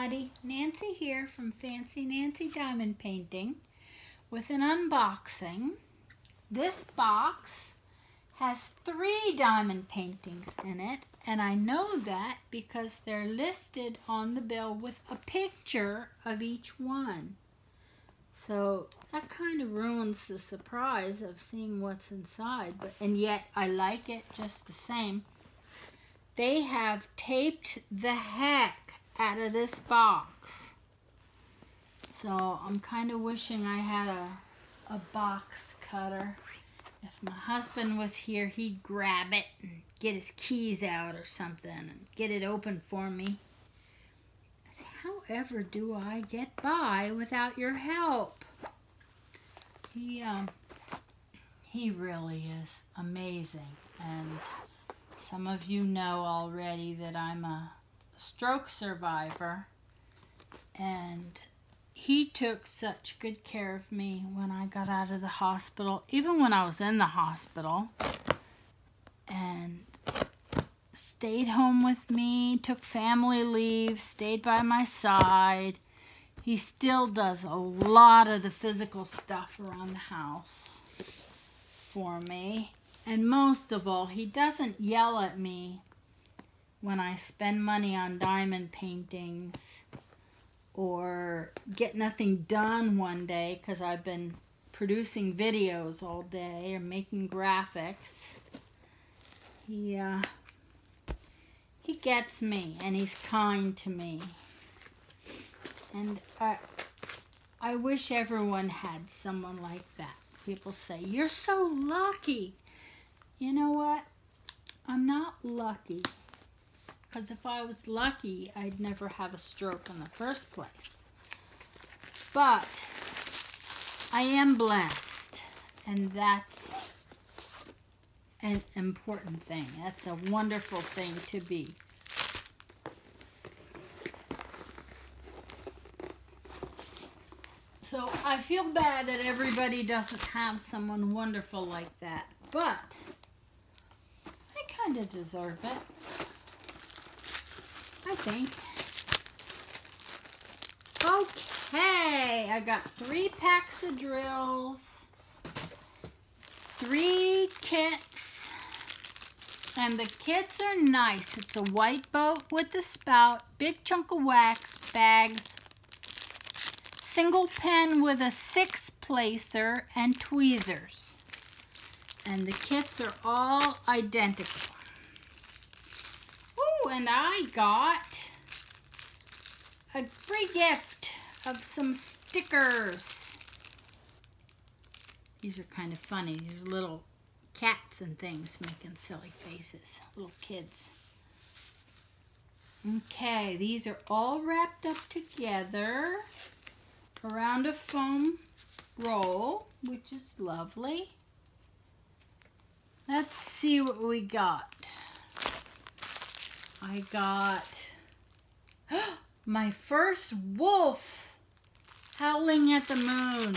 everybody, Nancy here from Fancy Nancy Diamond Painting with an unboxing. This box has 3 diamond paintings in it, and I know that because they're listed on the bill with a picture of each one. So that kind of ruins the surprise of seeing what's inside, and yet I like it just the same. They have taped the heck out of this box. So I'm kind of wishing I had a box cutter. If my husband was here, he'd grab it and get his keys out or something and get it open for me. I say, however do I get by without your help? He really is amazing, and some of you know already that I'm a stroke survivor, and he took such good care of me when I got out of the hospital, even when I was in the hospital, and stayed home with me, took family leave, stayed by my side. He still does a lot of the physical stuff around the house for me. And most of all, he doesn't yell at me when I spend money on diamond paintings or get nothing done one day because I've been producing videos all day or making graphics. He gets me, and he's kind to me. And I wish everyone had someone like that. People say, you're so lucky. You know what? I'm not lucky. Because if I was lucky, I'd never have a stroke in the first place. But I am blessed. And that's an important thing. That's a wonderful thing to be. So I feel bad that everybody doesn't have someone wonderful like that. But I kind of deserve it, I think. Okay, I got 3 packs of drills, 3 kits, and the kits are nice. It's a white boat with the spout, big chunk of wax, bags, single pen with a 6-placer, and tweezers. And the kits are all identical. Oh, and I got a free gift of some stickers. These are kind of funny. There's little cats and things making silly faces. Little kids. Okay, these are all wrapped up together around a foam roll, which is lovely. Let's see what we got. I got my first wolf, Howling at the Moon.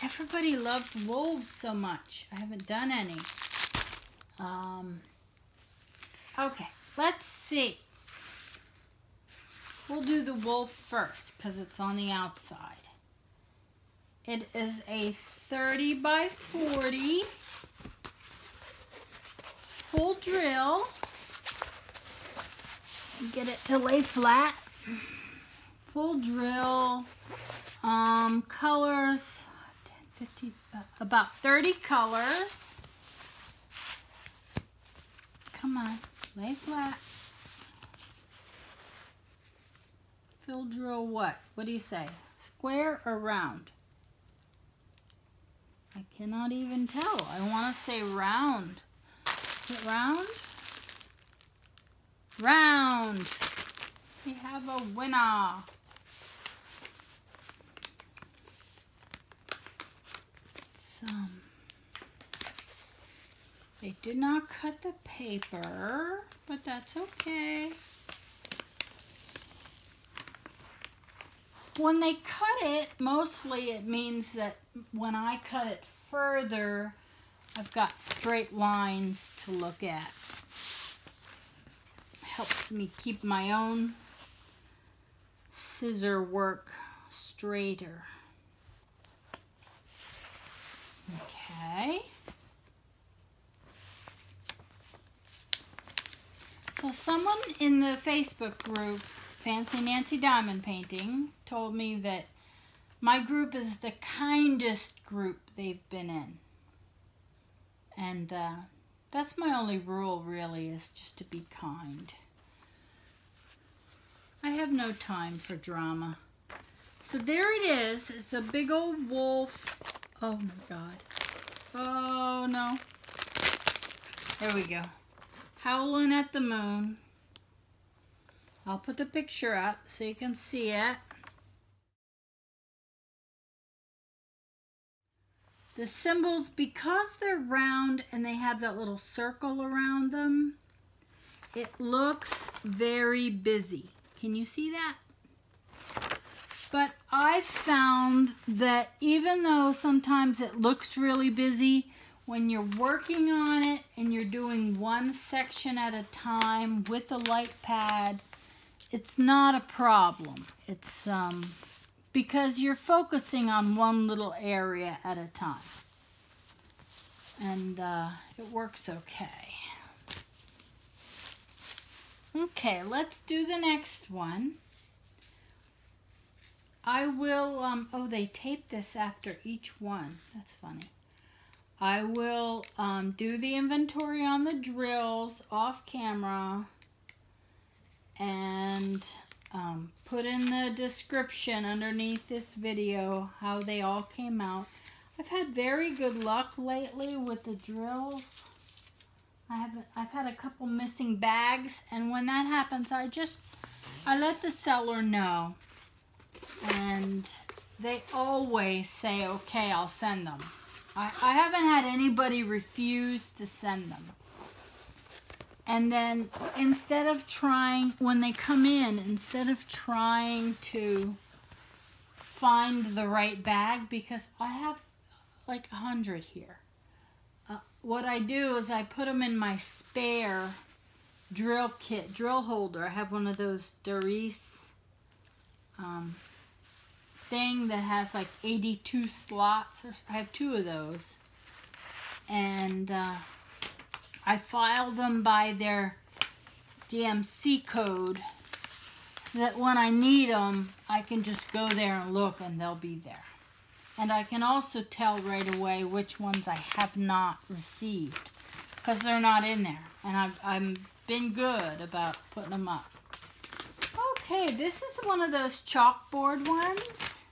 Everybody loves wolves so much. I haven't done any. Okay, let's see. We'll do the wolf first because it's on the outside. It is a 30 by 40 full drill. Get it to lay flat. Full drill. Colors, 10, 50, about 30 colors. Come on, lay flat. Full drill what? What do you say? Square or round? I cannot even tell. I want to say round. Is it round? Round. We have a winner. They did not cut the paper, but that's okay. When they cut it, mostly it means that when I cut it further, I've got straight lines to look at. Helps me keep my own scissor work straighter. Okay. So someone in the Facebook group, Fancy Nancy Diamond Painting, told me that my group is the kindest group they've been in. And that's my only rule, really, is just to be kind. I have no time for drama. So there it is. It's a big old wolf. Oh my God. Oh no. There we go. Howling at the moon. I'll put the picture up so you can see it. The symbols, because they're round and they have that little circle around them, it looks very busy. Can you see that? But I found that even though sometimes it looks really busy, when you're working on it and you're doing one section at a time with a light pad, it's not a problem. It's because you're focusing on one little area at a time. And it works okay. Okay, let's do the next one. I will, oh, they tape this after each one. That's funny. I will do the inventory on the drills off camera and put in the description underneath this video how they all came out. I've had very good luck lately with the drills. I've had a couple missing bags, and when that happens, I let the seller know, and they always say, okay, I'll send them. I haven't had anybody refuse to send them. And then instead of trying, when they come in, instead of trying to find the right bag, because I have like 100 here. What I do is I put them in my spare drill kit, drill holder. I have one of those Doris thing that has like 82 slots. I have 2 of those. And I file them by their DMC code so that when I need them, I can just go there and look and they'll be there. And I can also tell right away which ones I have not received because they're not in there. And I've been good about putting them up. Okay, this is one of those chalkboard ones.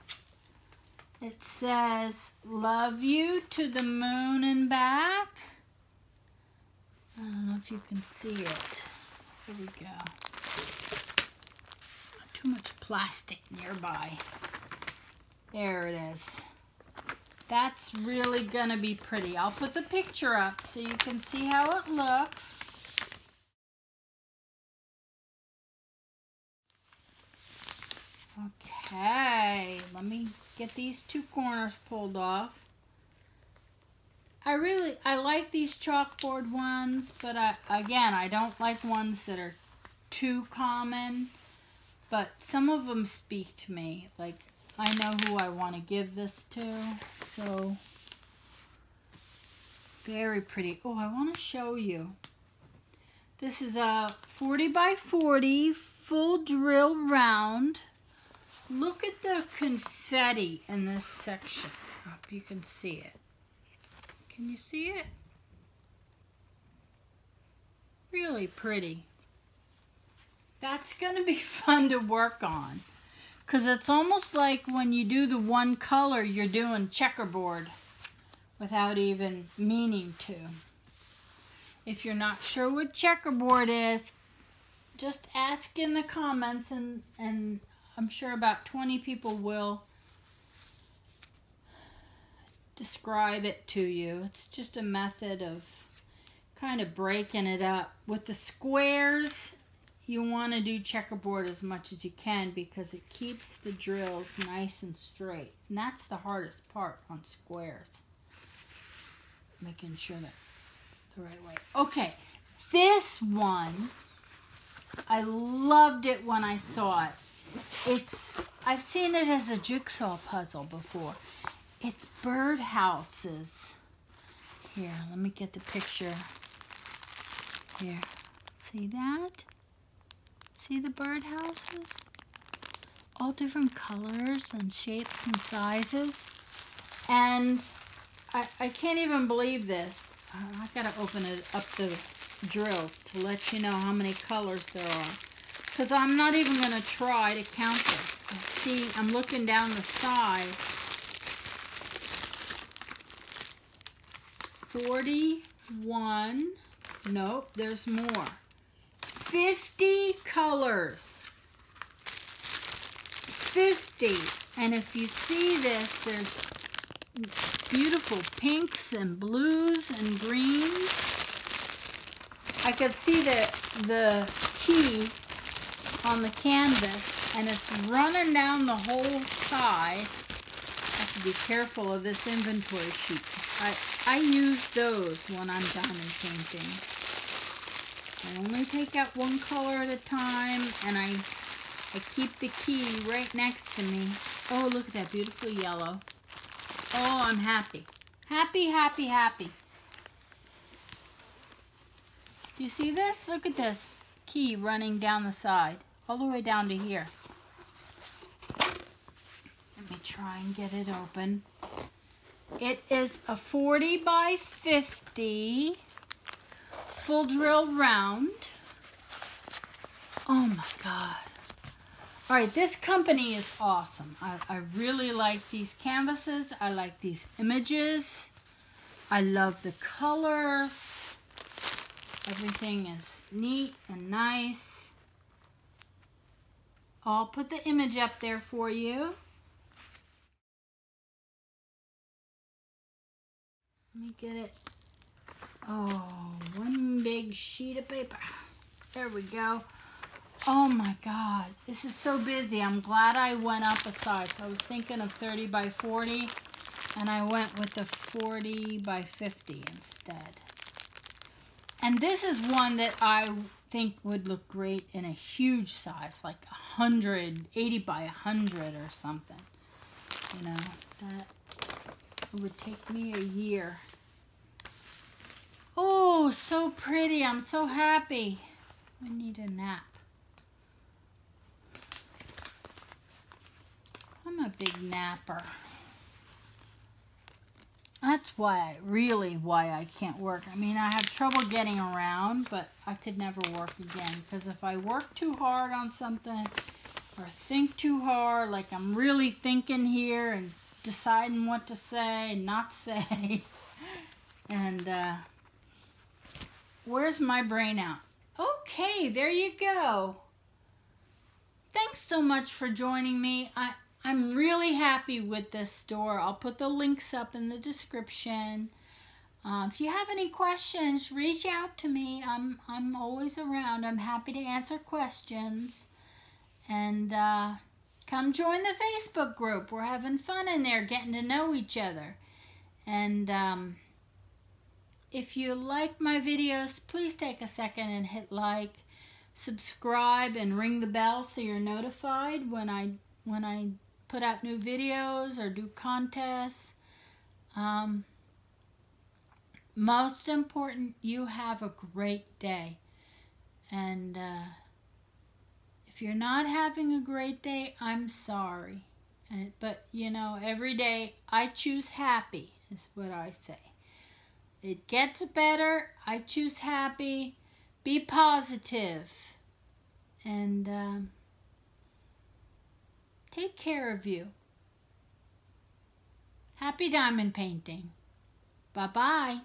It says, love you to the moon and back. I don't know if you can see it. Here we go. Too much plastic nearby. There it is. That's really gonna be pretty. I'll put the picture up so you can see how it looks. Okay, let me get these 2 corners pulled off. I like these chalkboard ones, but again, I don't like ones that are too common, but some of them speak to me. Like, I know who I want to give this to, so very pretty. Oh, I want to show you. This is a 40 by 40 full drill round. Look at the confetti in this section. I hope you can see it. Can you see it? Really pretty. That's going to be fun to work on. Because it's almost like when you do the one color, you're doing checkerboard without even meaning to. If you're not sure what checkerboard is, just ask in the comments and I'm sure about 20 people will describe it to you. It's just a method of kind of breaking it up. With the squares, you want to do checkerboard as much as you can because it keeps the drills nice and straight. And that's the hardest part on squares. Making sure that the right way. Okay, this one, I loved it when I saw it. I've seen it as a jigsaw puzzle before. It's birdhouses. Here, let me get the picture. Here, see that? See the birdhouses? All different colors and shapes and sizes. And I can't even believe this. I gotta open it up the drills to let you know how many colors there are. Because I'm not even gonna try to count this. See, I'm looking down the side. 41. Nope, there's more. 50 colors. 50. And if you see this, there's beautiful pinks and blues and greens. I could see the key on the canvas, and it's running down the whole side. I have to be careful of this inventory sheet. I use those when I'm done in painting. I only take out one color at a time, and I keep the key right next to me. Oh, look at that beautiful yellow. Oh, I'm happy. Happy, happy, happy. You see this? Look at this key running down the side, all the way down to here. Let me try and get it open. It is a 40 by 50 full drill round. Oh my God. All right, this company is awesome. I really like these canvases. I like these images. I love the colors. Everything is neat and nice. I'll put the image up there for you. Let me get it. Oh, one big sheet of paper. There we go. Oh my God, this is so busy. I'm glad I went up a size. I was thinking of 30 by 40, and I went with the 40 by 50 instead. And this is one that I think would look great in a huge size, like 180 by 100 or something. You know, that would take me a year. Oh, so pretty. I'm so happy. I need a nap. I'm a big napper. That's why I can't work. I mean, I have trouble getting around, but I could never work again. Because if I work too hard on something or think too hard, like I'm really thinking here and deciding what to say and not say, and where's my brain out? Okay, there you go. Thanks so much for joining me. I'm really happy with this store. I'll put the links up in the description. If you have any questions, reach out to me. I'm always around. I'm happy to answer questions. And come join the Facebook group. We're having fun in there, getting to know each other. And if you like my videos, please take a second and hit like, subscribe, and ring the bell so you're notified when I put out new videos or do contests. Most important, you have a great day. And if you're not having a great day, I'm sorry. But, you know, every day I choose happy is what I say. It gets better. I choose happy. Be positive. And take care of you. Happy diamond painting. Bye-bye.